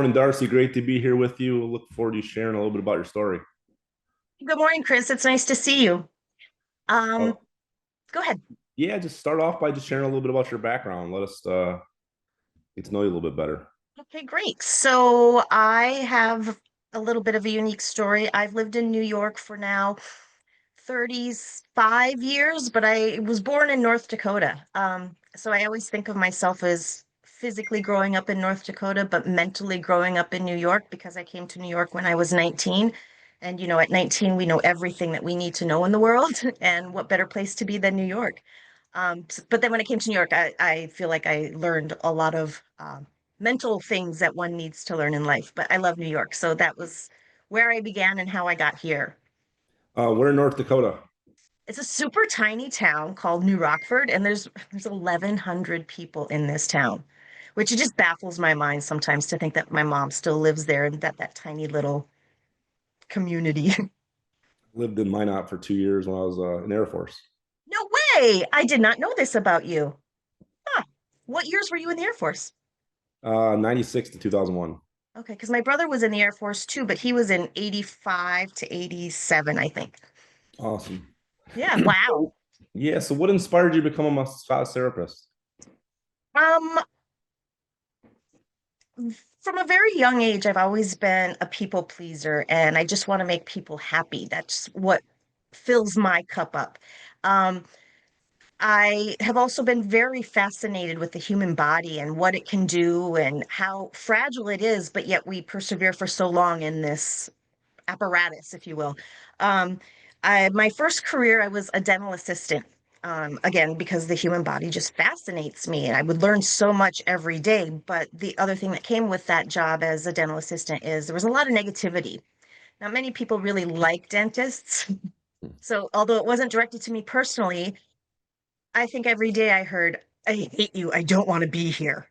morning, Darcie. Great to be here with you. Look forward to you sharing a little bit about your story. Good morning, Chris. It's nice to see you. Um, Oh, Go ahead. yeah, just start off by just sharing a little bit about your background. Let us get to know you a little bit better. Okay, great. So I have a little bit of a unique story. I've lived in New York for now 35 years, but I was born in North Dakota. So I always think of myself as physically growing up in North Dakota, but mentally growing up in New York because I came to New York when I was 19. And, at 19, we know everything that we need to know in the world. And what better place to be than New York? But then when I came to New York, I feel like I learned a lot of mental things that one needs to learn in life. But I love New York. So that was where I began and how I got here. We're in North Dakota. It's a super tiny town called New Rockford, and there's 1,100 people in this town, which it just baffles my mind sometimes to think that my mom still lives there and that tiny little community. Lived in Minot for 2 years when I was in Air Force. No way! I did not know this about you. Huh. What years were you in the Air Force? 96 to 2001. Okay, because my brother was in the Air Force too, but he was in 85 to 87, I think. Awesome. Yeah, wow. So, yeah, so what inspired you to become a massage therapist? Um, from a very young age, I've always been a people pleaser and I just want to make people happy. That's what fills my cup up. Um, I have also been very fascinated with the human body and what it can do and how fragile it is, but yet we persevere for so long in this apparatus, if you will. Um, my first career, I was a dental assistant. Again, because the human body just fascinates me, and I would learn so much every day. But the other thing that came with that job as a dental assistant is there was a lot of negativity. Not many people really like dentists. So, although it wasn't directed to me personally, I think every day I heard, I hate you. I don't want to be here.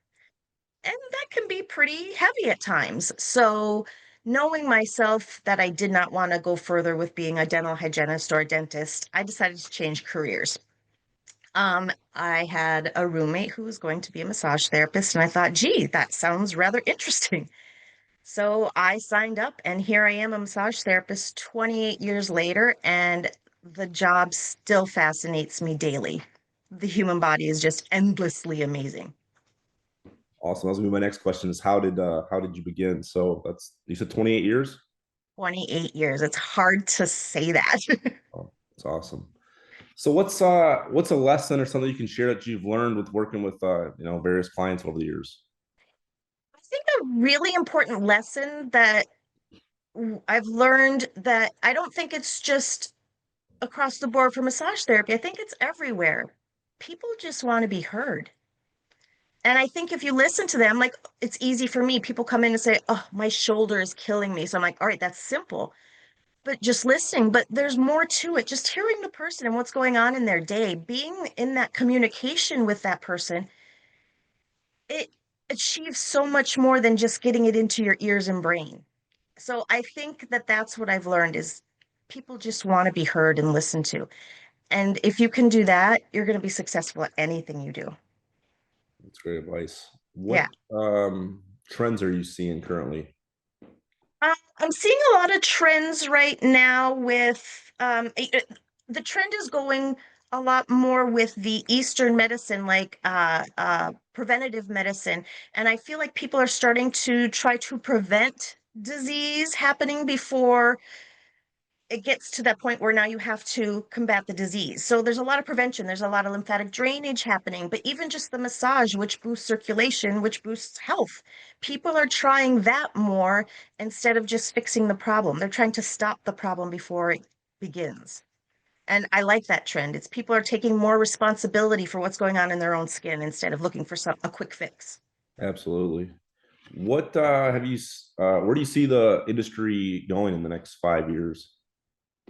And that can be pretty heavy at times. So, knowing myself that I did not want to go further with being a dental hygienist or a dentist, I decided to change careers. I had a roommate who was going to be a massage therapist, and I thought, gee, that sounds rather interesting. So I signed up, and here I am, a massage therapist 28 years later, and the job still fascinates me daily. The human body is just endlessly amazing. Awesome. That was gonna be my next question is how did you begin? So that's you said 28 years? 28 years. It's hard to say that. Oh, that's awesome. So what's a lesson or something you can share that you've learned with working with various clients over the years? I think a really important lesson that I've learned that I don't think it's just across the board for massage therapy. I think it's everywhere. People just want to be heard. And I think if you listen to them, like it's easy for me. People come in and say, "Oh, my shoulder is killing me." So I'm like, "All right, that's simple." But just listening, but there's more to it. Just hearing the person and what's going on in their day, being in that communication with that person, it achieves so much more than just getting it into your ears and brain. So I think that that's what I've learned is people just want to be heard and listened to. And if you can do that, you're going to be successful at anything you do. That's great advice. Yeah. What trends are you seeing currently? I'm seeing a lot of trends right now with the trend is going a lot more with the Eastern medicine, like preventative medicine. And I feel like people are starting to try to prevent disease happening before it gets to that point where now you have to combat the disease. So there's a lot of prevention, there's a lot of lymphatic drainage happening, but even just the massage, which boosts circulation, which boosts health. People are trying that more instead of just fixing the problem. They're trying to stop the problem before it begins. And I like that trend. It's people are taking more responsibility for what's going on in their own skin instead of looking for a quick fix. Absolutely. What where do you see the industry going in the next 5 years?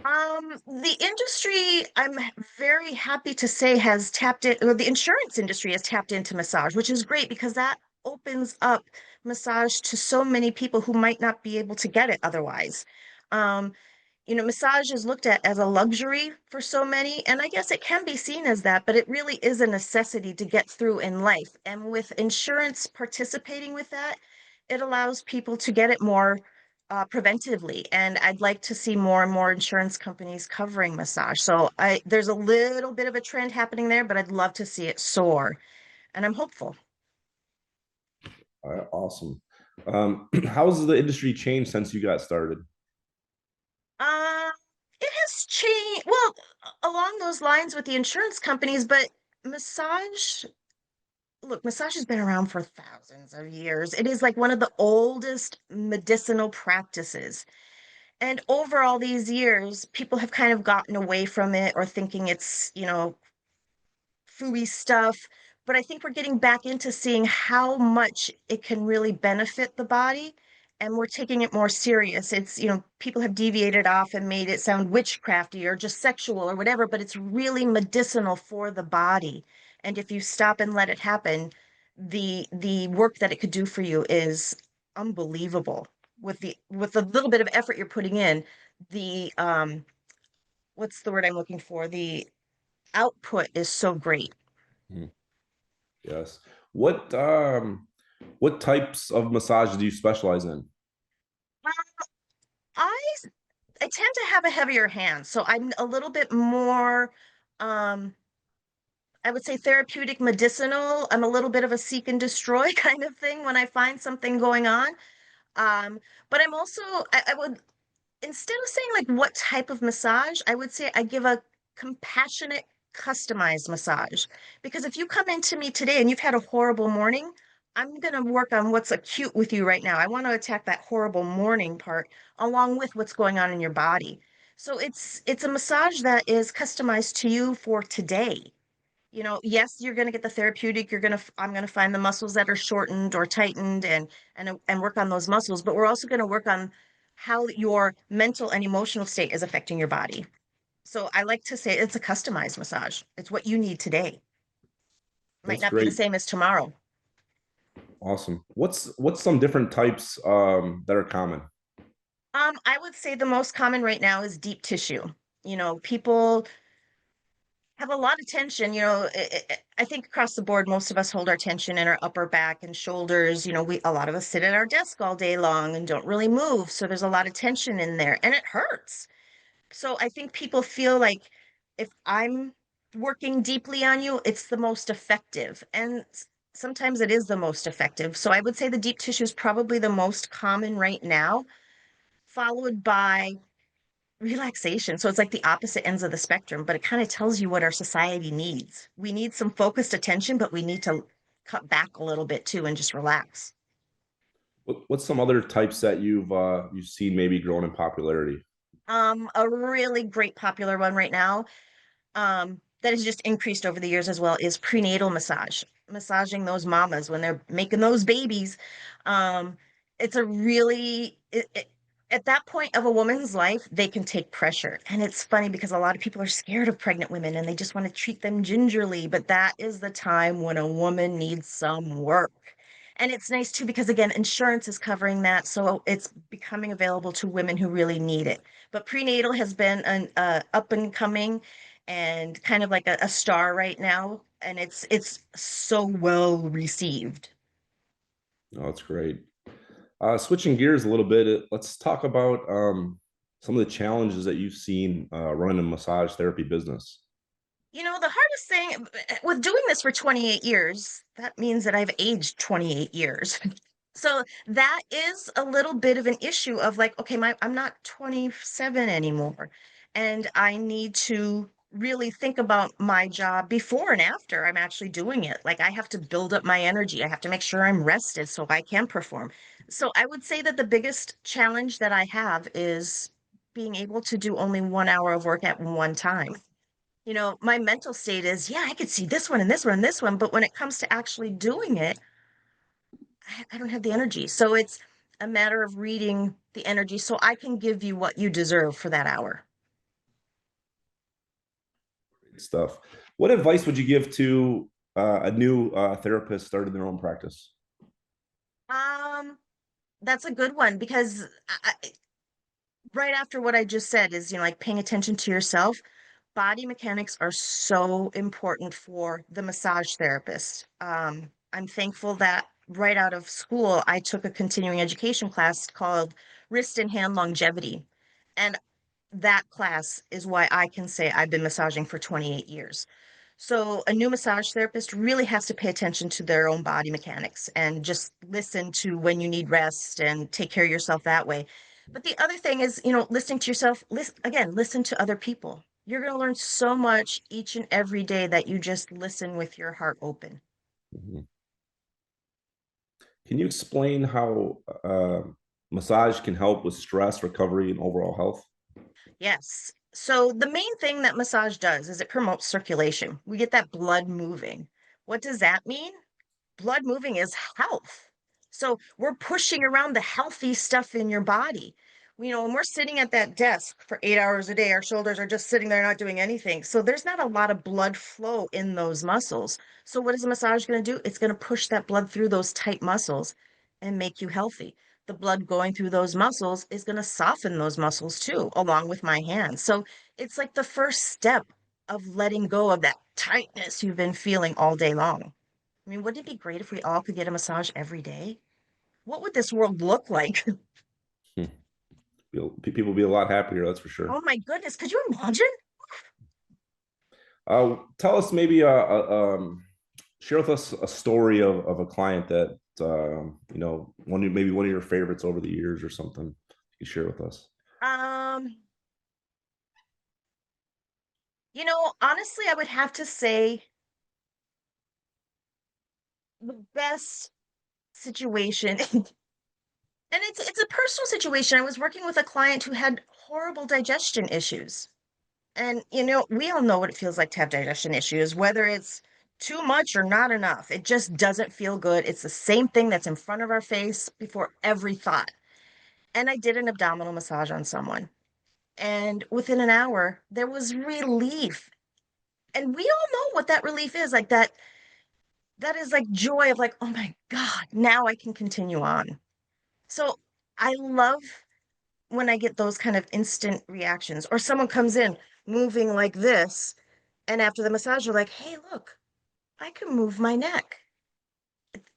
The industry, I'm very happy to say, has tapped it, well, the insurance industry has tapped into massage, which is great because that opens up massage to so many people who might not be able to get it otherwise. Um, Massage is looked at as a luxury for so many, and I guess it can be seen as that, but it really is a necessity to get through in life. And with insurance participating with that, it allows people to get it more preventively. And I'd like to see more and more insurance companies covering massage. So there's a little bit of a trend happening there, but I'd love to see it soar. And I'm hopeful. Awesome. How's the industry changed since you got started? Uh, it has changed, well, along those lines with the insurance companies, but massage, look, massage has been around for thousands of years. It is like one of the oldest medicinal practices. And over all these years, people have kind of gotten away from it or thinking it's, fooey stuff. But I think we're getting back into seeing how much it can really benefit the body. And we're taking it more serious. It's, people have deviated off and made it sound witchcrafty or just sexual or whatever, but it's really medicinal for the body. And if you stop and let it happen, the work that it could do for you is unbelievable. With the little bit of effort you're putting in, the what's the word I'm looking for? The output is so great. Hmm, yes. What what types of massage do you specialize in? I I tend to have a heavier hand, so I'm a little bit more um I would say therapeutic medicinal. I'm a little bit of a seek and destroy kind of thing when I find something going on. Um, but I'm also I would instead of saying like what type of massage, I would say I give a compassionate, customized massage. Because if you come into me today and you've had a horrible morning, I'm going to work on what's acute with you right now. I want to attack that horrible morning part along with what's going on in your body. So it's a massage that is customized to you for today. Yes, you're going to get the therapeutic. I'm going to find the muscles that are shortened or tightened and work on those muscles, but we're also going to work on how your mental and emotional state is affecting your body. So I like to say it's a customized massage. It's what you need today. Might That's not be the great. same as tomorrow. Awesome. What's some different types that are common? I would say the most common right now is deep tissue. People have a lot of tension. I think across the board, most of us hold our tension in our upper back and shoulders. A lot of us sit at our desk all day long and don't really move. So there's a lot of tension in there and it hurts. So I think people feel like if I'm working deeply on you, it's the most effective. And sometimes it is the most effective. So I would say the deep tissue is probably the most common right now, followed by relaxation. So it's like the opposite ends of the spectrum, but it kind of tells you what our society needs. We need some focused attention, but we need to cut back a little bit too and just relax. What's some other types that you've seen maybe growing in popularity? A really great popular one right now, that has just increased over the years as well is prenatal massage, massaging those mamas when they're making those babies. Um, it's a really at that point of a woman's life, they can take pressure. And it's funny because a lot of people are scared of pregnant women and they just want to treat them gingerly, but that is the time when a woman needs some work. And it's nice too because again, insurance is covering that, so it's becoming available to women who really need it. But prenatal has been an up and coming and kind of like a star right now, and it's so well received. Oh, that's great. Switching gears a little bit, let's talk about some of the challenges that you've seen running a massage therapy business. The hardest thing with doing this for 28 years, that means that I've aged 28 years. So that is a little bit of an issue of like, okay, I'm not 27 anymore, and I need to really think about my job before and after I'm actually doing it. Like I have to build up my energy. I have to make sure I'm rested so I can perform. So I would say that the biggest challenge that I have is being able to do only 1 hour of work at one time. My mental state is, yeah, I could see this one and this one and this one, but when it comes to actually doing it, I don't have the energy. So it's a matter of reading the energy so I can give you what you deserve for that hour. Great stuff. What advice would you give to a new therapist starting their own practice? Um, that's a good one because right after what I just said is, like paying attention to yourself. Body mechanics are so important for the massage therapist. I'm thankful that right out of school, I took a continuing education class called Wrist and Hand Longevity. And that class is why I can say I've been massaging for 28 years. So a new massage therapist really has to pay attention to their own body mechanics and just listen to when you need rest and take care of yourself that way. But the other thing is, listening to yourself, listen to other people. You're going to learn so much each and every day that you just listen with your heart open. Mhm. Can you explain how massage can help with stress, recovery, and overall health? Yes. So the main thing that massage does is it promotes circulation. We get that blood moving. What does that mean? Blood moving is health. So we're pushing around the healthy stuff in your body. When we're sitting at that desk for 8 hours a day, our shoulders are just sitting there not doing anything. So there's not a lot of blood flow in those muscles. So what is a massage going to do? It's going to push that blood through those tight muscles and make you healthy. The blood going through those muscles is going to soften those muscles too, along with my hands. So it's like the first step of letting go of that tightness you've been feeling all day long. I mean, wouldn't it be great if we all could get a massage every day? What would this world look like? Hmm. People will be a lot happier, that's for sure. Oh my goodness, could you imagine? Tell us maybe share with us a story of a client that maybe one of your favorites over the years or something you share with us. Um, honestly, I would have to say the best situation, and it's a personal situation. I was working with a client who had horrible digestion issues. And we all know what it feels like to have digestion issues, whether it's too much or not enough. It just doesn't feel good. It's the same thing that's in front of our face before every thought. And I did an abdominal massage on someone. And within an hour, there was relief. And we all know what that relief is, like that is like joy of like, oh my God, now I can continue on. So I love when I get those kind of instant reactions, or someone comes in moving like this, and after the massage, you're like, hey, look, I can move my neck.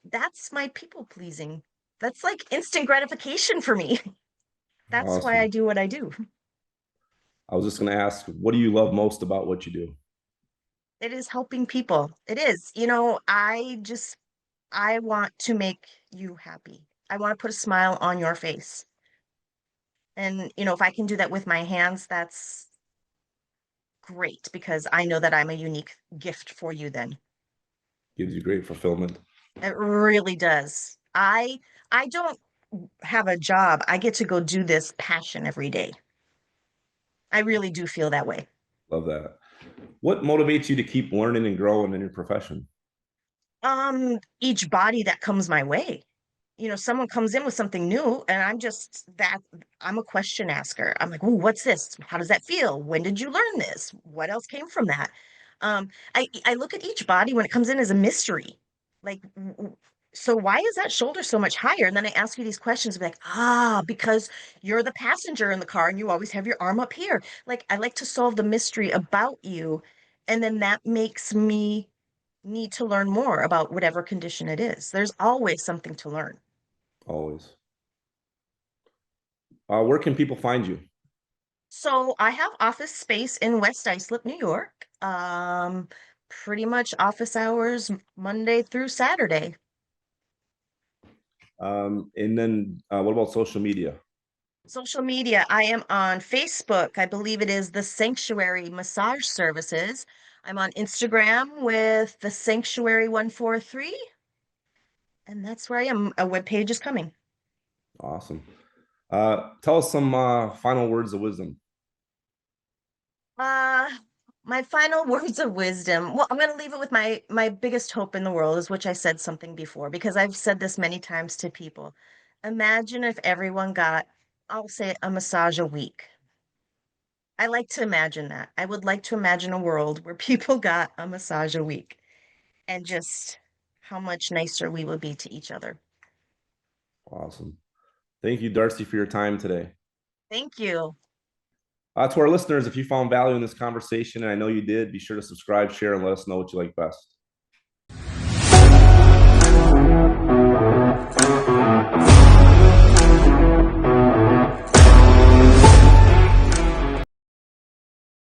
That's my people pleasing. That's like instant gratification for me. That's why I Awesome. do what I do. I was just going to ask, what do you love most about what you do? It is helping people. It is. I want to make you happy. I want to put a smile on your face. And, if I can do that with my hands, that's great because I know that I'm a unique gift for you then. Gives you great fulfillment. It really does. I don't have a job. I get to go do this passion every day. I really do feel that way. Love that. What motivates you to keep learning and growing in your profession? Each body that comes my way. Someone comes in with something new, and I'm a question asker. I'm like, "Ooh, what's this? How does that feel? When did you learn this? What else came from that?" I look at each body when it comes in as a mystery. Like, so why is that shoulder so much higher? And then I ask you these questions, be like, because you're the passenger in the car and you always have your arm up here. Like, I like to solve the mystery about you, and then that makes me need to learn more about whatever condition it is. There's always something to learn. Always. Where can people find you? So I have office space in West Islip, New York. Pretty much office hours Monday through Saturday. And then what about social media? Social media, I am on Facebook. I believe it is the Sanctuary Massage Services. I'm on Instagram with the Sanctuary 143, and that's where I am. A web page is coming. Awesome. Tell us some final words of wisdom. Uh, my final words of wisdom. Well, I'm going to leave it with my biggest hope in the world is which I said something before because I've said this many times to people. Imagine if everyone got, I'll say a massage a week. I like to imagine that. I would like to imagine a world where people got a massage a week and just how much nicer we would be to each other. Awesome. Thank you, Darcie, for your time today. Thank you. To our listeners, if you found value in this conversation, and I know you did, be sure to subscribe, share, and let us know what you like best.